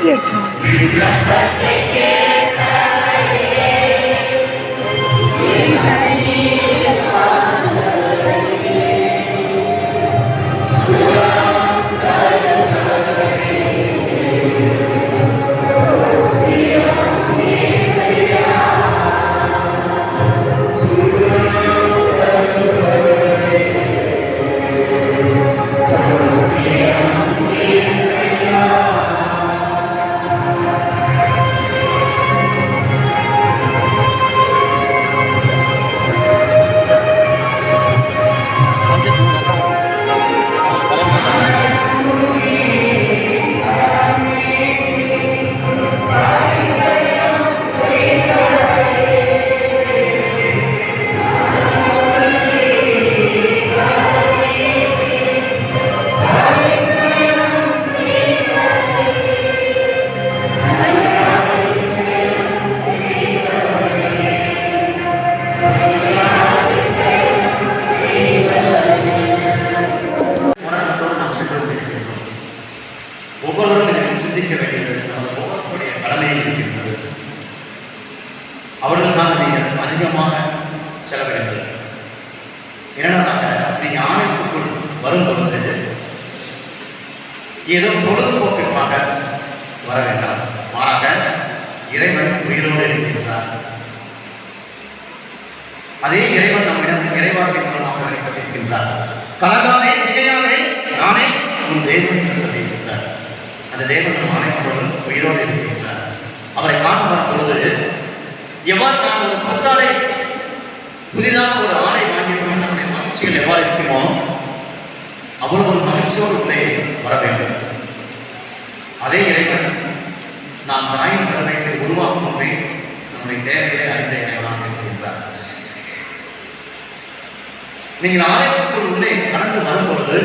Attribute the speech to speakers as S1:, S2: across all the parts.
S1: Video எடுத்தோம்.
S2: ஒவ்வொருவரும் சிந்திக்க வேண்டியது நமது ஒவ்வொருடைய கடமையில் இருக்கின்றது. அவர்களுக்காக நீங்கள் அதிகமாக செலவிடுங்கள். ஏனென்றால் நீங்கள் ஆணையத்துக்குள் வரும் பொழுது ஏதோ பொழுதுபோக்கிற்காக வர வேண்டாம். மாறாக இறைவன் உயிரோடு இருக்கின்றார். அதே இறைவன் நம்மிடம் இறைவாக்கின் மூலமாக வெளிப்பட்டிருக்கின்றார். கலந்தானே திகையானே நானே உன் தேவன் என்று சொல்லியிருக்கிறார். அந்த தேவன் நம் அனைவரும் உயிரோடு இருக்கின்றார். அவரை காண வரும் பொழுது எவ்வாறு நாம் ஒரு புத்தாடை புதிதாக ஒரு ஆடை வாங்கியிருக்கோம் நம்முடைய மகிழ்ச்சிகள் எவ்வாறு இருக்குமோ அவ்வளவு ஒரு மகிழ்ச்சியோடு உள்ளே வர வேண்டும். அதே இறைவன் நாம் தாயின் கடமைக்கு உருவாக்கும் முன்பே நம்முடைய தேவைகளை அறிந்த இறைவனாக இருக்கின்றார். நீங்கள் ஆலயத்திற்குள் உள்ளே கடந்து வரும் பொழுது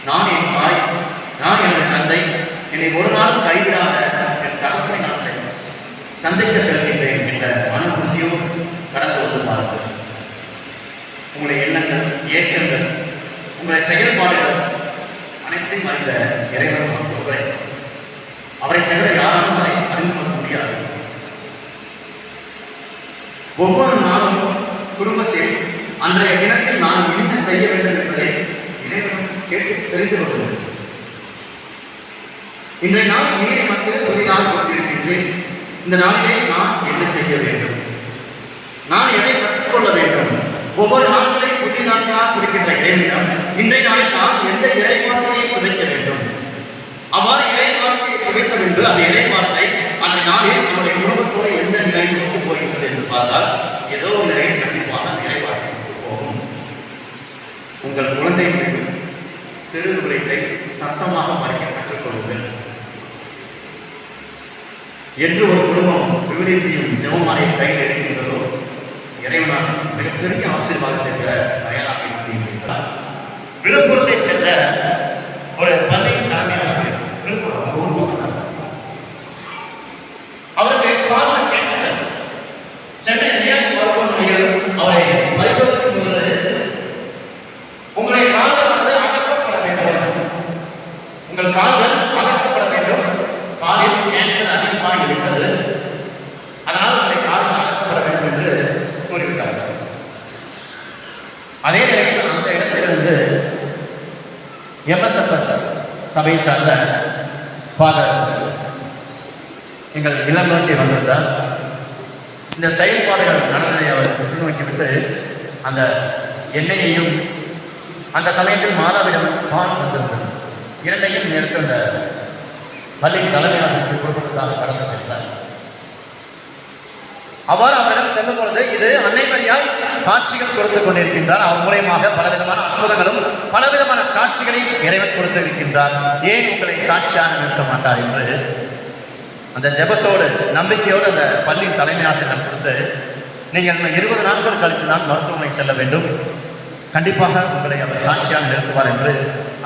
S2: நான் என் தாய், நான் எனது தந்தை, என்னை ஒரு நாளும் கைவிடாத என் தகப்பனை நான் சந்திக்க செல்கின்றேன் என்ற மன உறுதியோடு கடந்து வந்து பாருங்கள். உங்களுடைய எண்ணங்கள், ஏக்கங்கள், உங்களுடைய செயல்பாடுகள் அனைத்தையும் அறிந்த இறைவன் ஒருவரை. அவரை தவிர யாராலும் அதை அறிந்து கொள்ள முடியாது. ஒவ்வொரு நாளும் குடும்பத்தில் அன்றைய தினத்தில் நான் என்ன செய்ய வேண்டும் என்பதை இறைவன் கேட்டு தெரிந்து கொள்வது. இன்றைய நாள் நீரை மக்கள் புதிதாக கொண்டிருக்கின்றேன். இந்த நாளிலே நான் என்ன செய்ய வேண்டும், நான் எதை கற்றுக்கொள்ள வேண்டும். ஒவ்வொரு நாட்களையும் புதிய நாட்களாக குறிக்கின்ற இறைவனிடம் இன்றைய நாளில் நான் எந்த இறைவார்த்தையை சுவைக்க வேண்டும். அவ்வாறு இறைவார்த்தையை சுவைக்க வேண்டும். அந்த இறைவார்த்தை அந்த நாளில் நம்முடைய குடும்பத்தோடு எந்த நிலையில் கொண்டு போகின்றது என்று பார்த்தால் ஏதோ ஒரு நிலையில் கண்டிப்பான அந்த இறைவார்த்தை போகும். உங்கள் குழந்தைகளுக்கு திருவிளைத்தை சத்தமாக மறைக்க கற்றுக்கொள்ளுங்கள். என்று ஒரு குடும்பம் விவிலியத்தையும் ஜெபமாலையை கையில் எடுக்கின்றதோ இறைவனால் மிகப்பெரிய ஆசீர்வாதத்தை பெற தயாராக இருக்கின்றார். விழுப்புரத்தை சென்ற ஒரு பள்ளியின் தலைமை ஆசிரியர் அவருக்கு கால கேன்சர். சென்னை மருத்துவமனையில் அவரை பரிசோதிக்கும் போது உங்களுடைய கால்கள் அகற்றப்பட வேண்டும், உங்கள் கால்கள் அகற்றப்பட வேண்டும், காலில் கேன்சர் அதிகமாக இருக்கிறது, அதனால் உங்களுடைய கால்கள் அகற்றப்பட வேண்டும் என்று கூறிவிட்டார்கள். அதே நேரத்தில் அந்த இடத்திலிருந்து MSFS சபையை சார்ந்த ஃபாதர் எங்கள் இளம் நோக்கி வந்திருந்தார். இந்த செயல்பாடுகள் நடந்ததை அவர் உற்று நோக்கிவிட்டு அந்த எண்ணெயையும் அந்த சமயத்தில் மாதாவிடம் பான் வந்திருந்தது இரண்டையும் எடுத்து அந்த பள்ளி தலைமை ஆசிரியருக்கு கொடுப்பதற்காக கடந்து சென்றார். அவ்வாறு அவரிடம் செல்லும் பொழுது இது அன்னை மரியாள் காட்சிகள் கொடுத்துக் கொண்டிருக்கின்றார். அவர் மூலயமாக பலவிதமான அற்புதங்களும் பலவிதமான சாட்சிகளையும் இறைவன் கொடுத்திருக்கின்றார். ஏன் உங்களை சாட்சியாக நிறுத்த மாட்டார் என்று அந்த ஜெபத்தோடு நம்பிக்கையோடு அந்த பள்ளியின் தலைமை ஆசிரியர் கொடுத்து நீங்கள் 20 நாட்கள் கழித்து தான் மருத்துவமனை செல்ல வேண்டும், கண்டிப்பாக உங்களை அவர் சாட்சியாக நிறுத்துவார் என்று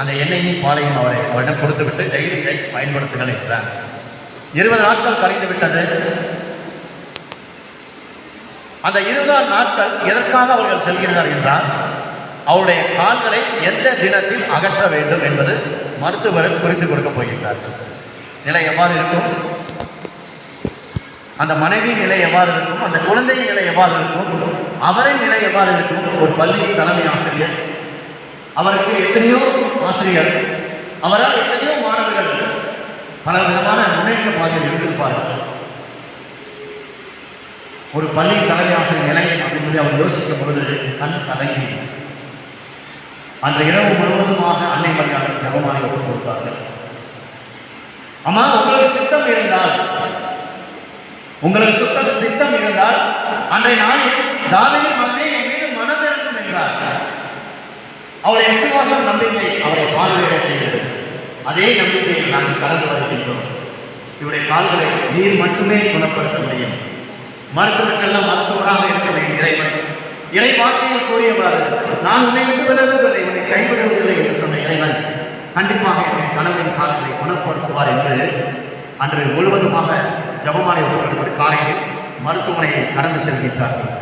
S2: அந்த எண்ணெயும் பாலையும் அவரிடம் கொடுத்துவிட்டு டெய்லி இதை பயன்படுத்துங்கள் என்றார். 20 நாட்கள் கழிந்து விட்டது. அந்த 20 நாட்கள் எதற்காக அவர்கள் செல்கிறார் என்றால் அவருடைய கால்களை எந்த தினத்தில் அகற்ற வேண்டும் என்பது மருத்துவர்கள் குறித்து கொடுக்க போகின்றார்கள். நிலை எவ்வாறு இருக்கும், அந்த மனைவியின் நிலை எவ்வாறு இருக்கும், அந்த குழந்தையின் நிலை எவ்வாறு இருக்கும், அவரின் நிலை எவ்வாறு இருக்கும். ஒரு பள்ளி தலைமை ஆசிரியர், அவருக்கு எத்தனையோ ஆசிரியர், அவரால் எத்தனையோ மாணவர்கள் பல விதமான முன்னேற்ற பாதையில் இருந்திருப்பார்கள். ஒரு பள்ளி தலைமை ஆசிரியர் நிலை அப்படின்னு அவர் யோசிக்கும் பொழுது கண் கலங்கி அந்த இரவு முழுவதுமாக அன்னை மரியாதை ஜபமாலை ஒப்புக் கொடுத்தார்கள். அம்மா, உங்களுக்கு சித்தம் இருந்தால், உங்களுக்கு சித்தம் இருந்தால் அன்றைய நாளில் தாவீதின் மகனே என் மீது மனம் இருக்கும் என்றார். அவருடைய விசுவாசம், நம்பிக்கை அவரை பார்வையிட செய்தது. அதே நம்பிக்கையில் நாங்கள் கடந்து வருகின்றோம். இவருடைய கால்களை நீர் மட்டுமே குணப்படுத்த முடியும். மருத்துவர்களெல்லாம் மருத்துவராக இருக்க வேண்டிய இறைவன், இறை வார்த்தையில் கூறியவாறு, நான் உன்னை விட்டு விலகுவதில்லை, உன்னை கைவிடுவதில்லை என்று சொன்ன இறைவன் கண்டிப்பாக என்னுடைய கணவனின் கால்களை குணப்படுத்துவார் என்று அன்று முழுவதுமாக ஜபமாலை ஒப்புக்கொண்டு காலையில் மருத்துவமனையை கடந்து செல்கின்றார்கள்.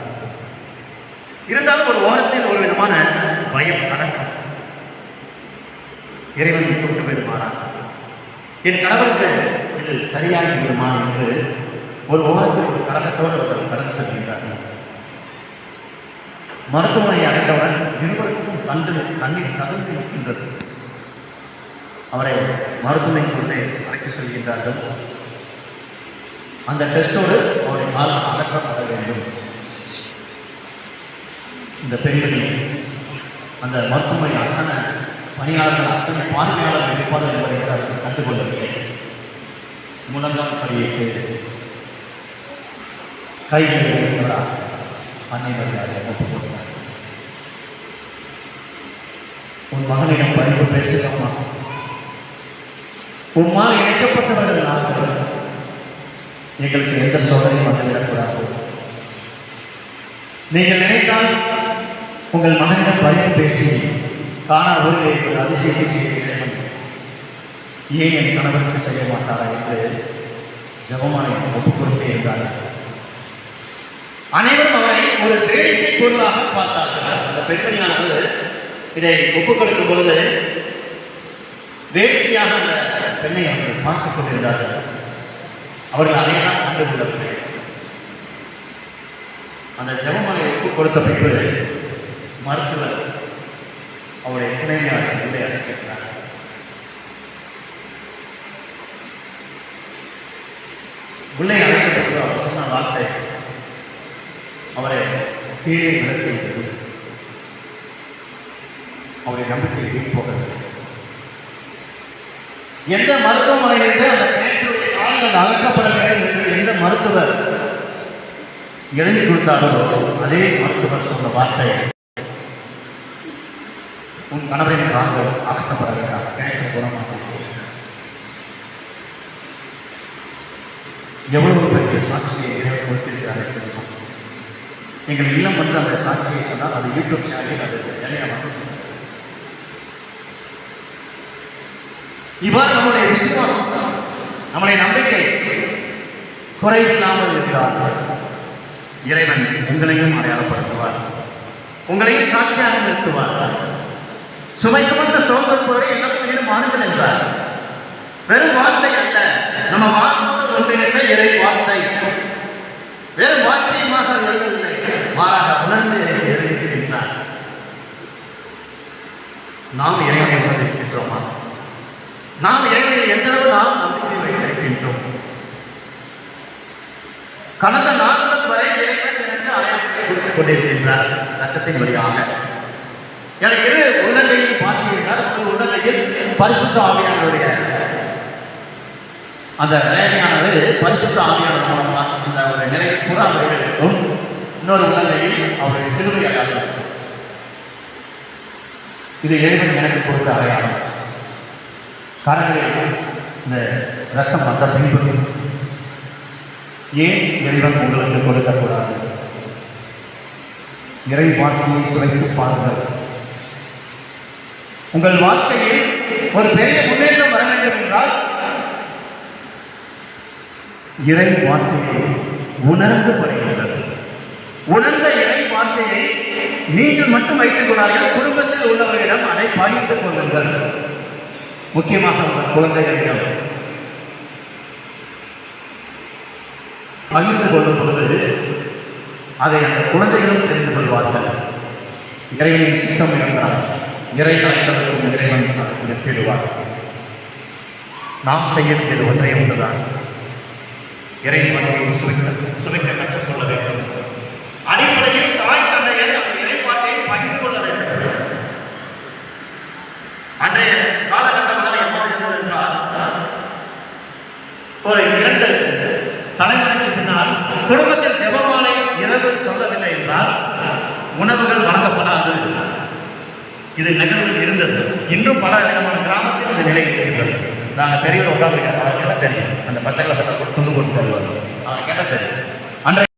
S2: இருந்தாலும் ஒரு ஓரத்தில் ஒரு விதமான பயம் கடக்கும். இறைவன் கூட்டு போயிருமாறா, என் கணவருக்கு இது சரியாகி விடுமா என்று ஒரு ஓரத்தில் ஒரு கலக்கத்தோடு அவர்கள் கடந்து செல்கின்றார்கள். மருத்துவமனையை அடைந்தவுடன் இருவருக்கும் கண்ணீர் கதந்து இருக்கின்றது. அவரை மருத்துவமனைக்குள்ளே அழைத்து செல்கின்றார்கள். அந்த டெஸ்டோடு அவரை கால் அகற்றப்பட வேண்டும். இந்த பெண்மணி அந்த மருத்துவமனை அத்தனை பணியாளர்கள், அத்தனை பார்வையாளர்கள் இருப்பார்கள் என்பதை கூட அவர்கள் கண்டுகொள்ளவில்லை. முழங்கால் படியிட்டு கைகளை வைத்தவராக அன்னை மரியாதை ஒப்புக் கொடுத்தார். உன் மகனிடம் பரிவு பேசுகிறோமா, உம்மால் இணைக்கப்பட்டவர்கள் நாங்கள், எங்களுக்கு எந்த சோதனையும் வந்துவிடக்கூடாது. நீங்கள் நினைத்தால் உங்கள் மகனிடம் பரிவு பேசி காணா ஊரிலே ஒரு அதிசயத்தை செய்கிறேன், ஏன் என் கணவருக்கு செய்ய மாட்டாரா என்று ஜபமாலை ஒப்புக் கொடுத்தே இருந்தார்கள். அனைவரும் அவரை ஒரு வேடிக்கை பொருளாக பார்த்தார்கள். அந்த பெண்மணியானது இதை ஒப்புக் கொடுக்கும் பொழுது வேடிக்கையாக அந்த பெண்ணை அவர்கள் பார்த்துக் கொண்டிருந்தார்கள். அவர்கள் அதையெல்லாம் கண்டுகொள்ளவில்லை. அந்த ஜபமாலை ஒப்புக் கொடுத்த பின்பு மருத்துவர் அவருடைய துணைவியாளர் உள்ளே அழைக்கிறார். உள்ளே அழைக்கப்பட்டு அவர் சொன்ன வார்த்தை அவரை கீழே விழச் செய்தது. அவருடைய நம்பிக்கை வீண் போகிறது. எந்த மருத்துவமனையிலிருந்து அந்த பேச்சுடைய கால்கள் அகற்றப்பட வேண்டும் என்று எந்த மருத்துவர் எழுதி கொடுத்தாரோ அதே மருத்துவர் சொன்ன வார்த்தை, உன் கணவரின் கால்கள் அகற்றப்பட வேண்டாம், கேன்சர் குணமாக. எவ்வளவு பெரிய சாட்சியை இறைவன் கொடுத்திருக்கிறார்கள் தெரியுமா? எங்கள் இல்லம் வந்து அந்த சாட்சியை சொன்னால் அது யூடியூப் சேனலில் அது ஜனமாக. இவ்வாறு நம்முடைய விசுவாசம், நம்முடைய நம்பிக்கை குறைவில்லாமல் இருக்கிறார். இறைவன் உங்களையும் அடையாளப்படுத்துவார், உங்களையும் சாட்சியாக நிறுத்துவார். சுமை சுமந்த சோதர் பொருளை எல்லாத்தையும் மாறுங்கள் என்றார். வெறும் வார்த்தை அல்ல, நம்ம வாழ்ந்து ஒன்றிணைந்த இறை வார்த்தை வெறும் வார்த்தையுமாக எழுதவில்லை, மாறாக உணர்ந்து எழுதியிருக்கின்றார். நாம் இறைவனை உணர்ந்திருக்கின்றோமா? நாம் இறைவனை எந்த அளவு நாம் நம்பிக்கை வைத்திருக்கின்றோம்? கடந்த நாட்கள் வரை இறைவன் எனக்கு அடையாளத்தை கொடுத்துக் கொண்டிருக்கின்றார். ரத்தத்தின் வழியாக எனக்கு இரு உள்ளங்கையில் பார்க்கிறார். ஒரு உள்ளங்கையில் பரிசுத்த ஆவியானவருடைய அந்த வேலையானது பரிசுத்த ஆவியானவர் மூலமாக அந்த ஒரு நிலையை கூட அவர்கள் இருக்கும். இன்னொரு உள்ளங்கையில் அவருடைய சிலுவை அடையாளம். இது இறைவன் எனக்கு கொடுத்த அடையாளம். காரணங்களில் இந்த ரத்தம் வந்த பின்பு ஏன் இறைவன் உங்களுக்கு கொடுக்கக்கூடாது? இறை வாழ்க்கையை சுவைத்து பாருங்கள். உங்கள் வாழ்க்கையில் ஒரு பெரிய முன்னேற்றம் வர வேண்டும் என்றால் இறை வார்த்தையை உணர்ந்து படுகின்றது. உணர்ந்த இறை வார்த்தையை நீங்கள் மட்டும் வைத்துக் கொள்ளார்கள், குடும்பத்தில் உள்ளவர்களிடம் அதை பகிர்ந்து கொள்ளுங்கள். முக்கியமாக உங்கள் குழந்தைகளிடம் பகிர்ந்து கொள்ளும் பொழுது அதை அந்த குழந்தைகளும் தெரிந்து கொள்வார்கள். இறைவனின் சித்தம் என்றால் இறை அனைத்தவருக்கும் இறைவன் வெற்றிடுவார். நாம் செய்ய வேண்டியது ஒன்றே ஒன்றுதான், இறை மனதை சுவைக்க கற்றுக்கொள்ள வேண்டும். அடிப்படையில் தாய் தந்தையர் அந்த இறைப்பாட்டை பகிர்ந்து கொள்ள வேண்டும். அன்றைய காலகட்டமாக எப்படி இருந்தது என்றால், ஒரு 2 தலைமுறைக்கு பின்னால் குடும்பத்தில் ஜெபமாலை இரவு சொல்லவில்லை என்றால் உணவுகள் வழங்கப்படாது. இது நிகழ்வில் இருந்தது. இன்றும் பல விதமான கிராமத்தில் இந்த நிலை இருக்கின்றது. நாங்கள் பெரியவர் உட்காந்துருக்கேன், அவன் கேட்ட தெரியும். அந்த பச்சை கலர் சட்டை கொண்டு கொண்டு தருவார், அவன் கேட்ட தெரியும். அன்றைய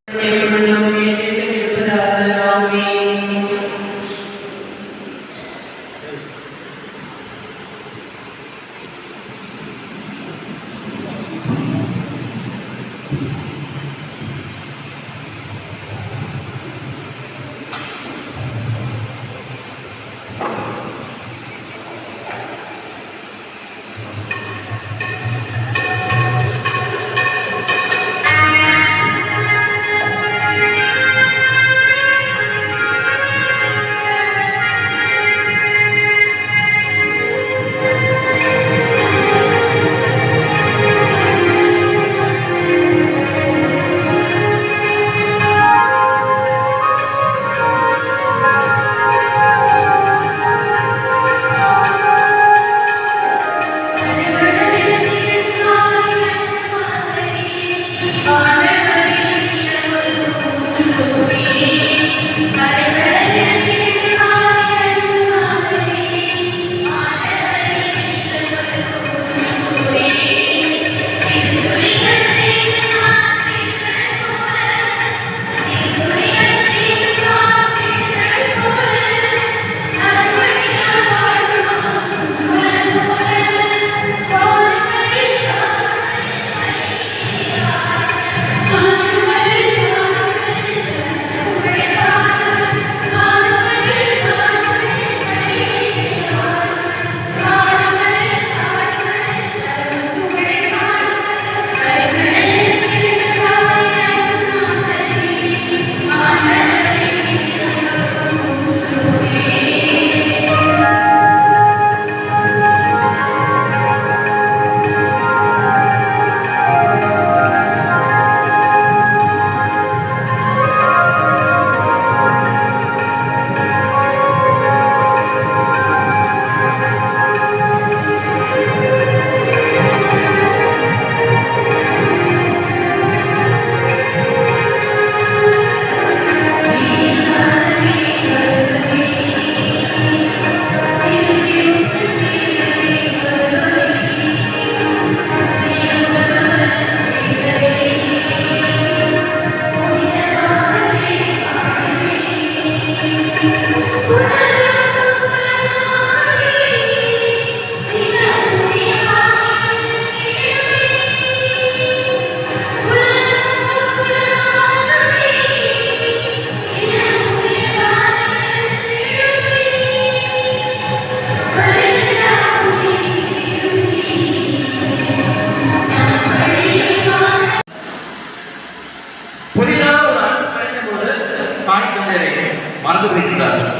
S2: மறந்து விடுகிறார்கள்.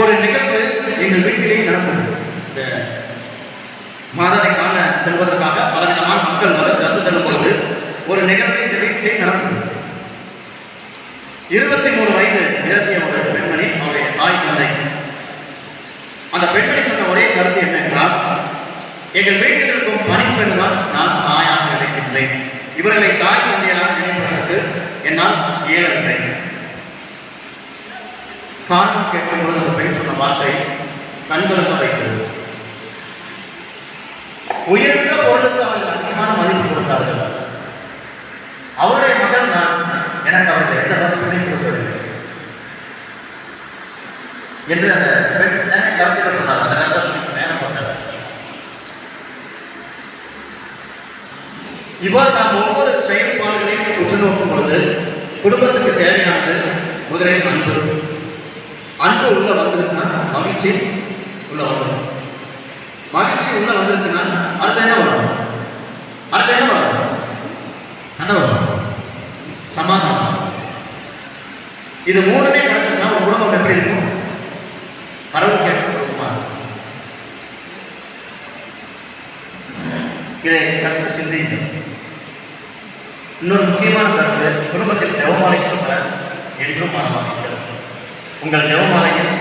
S2: ஒரு நிகழ்வு எங்கள் வீட்டிலேயே நடக்கும். இந்த மாதத்தை காண செல்வதற்காக பலவிதமான மக்கள் வந்து செல்லும் பொழுது ஒரு நிகழ்வு இந்த வீட்டிலே நடக்கும். 23 வயது நிரம்பிய ஒரு பெண்மணி, அவருடைய தாய் தந்தை. அந்த பெண்மணி சொன்ன ஒரே கருத்து என்னவென்றால், எங்கள் வீட்டில் இருக்கும் பணிப்பெண் தான் நான் தாயாக நினைக்கின்றேன். இவர்களை தாய் தந்தையாக நினைப்பதற்கு என்னால் இயலவில்லை. காரணம் கேட்கும் பொழுது அந்த பெண் சொன்ன வார்த்தை கண்களுக்கு வைத்தது. உயர்ந்த பொருளுக்கு அவர்கள் அதிகமான மதிப்பு கொடுத்தார்கள். அவருடைய மகள் நான், எனக்கு அவர்கள் எந்த மதிப்பையும் கொடுக்கவில்லை என்று அந்த பெண் கருத்துக்கள் சொன்னார். அந்த கருத்து நேரப்பட்டது. இவ்வாறு நாம் ஒவ்வொரு செயல்பாடுகளையும் உற்று நோக்கும் பொழுது குடும்பத்துக்கு தேவையானது முதலில் அன்பு. அன்பு உள்ள வந்துருச்சுன்னா மகிழ்ச்சி உள்ள வந்துடும். மகிழ்ச்சி உள்ள வந்துருச்சுன்னா அடுத்த என்ன வரும்? சமாதானம். இது மூணுமே கிடைச்சதுன்னா ஒரு குடும்பம் எப்படி இருக்கும்? கடவுள் கேட்ட குடும்பமா இருக்கும். இதை சற்று சிந்திங்க. இன்னொரு முக்கியமான கருத்து, குடும்பத்தில் ஜெபமாலை சொல்ல என்றும் மனமாகிறது. உங்கள் ஜெபமாலையில்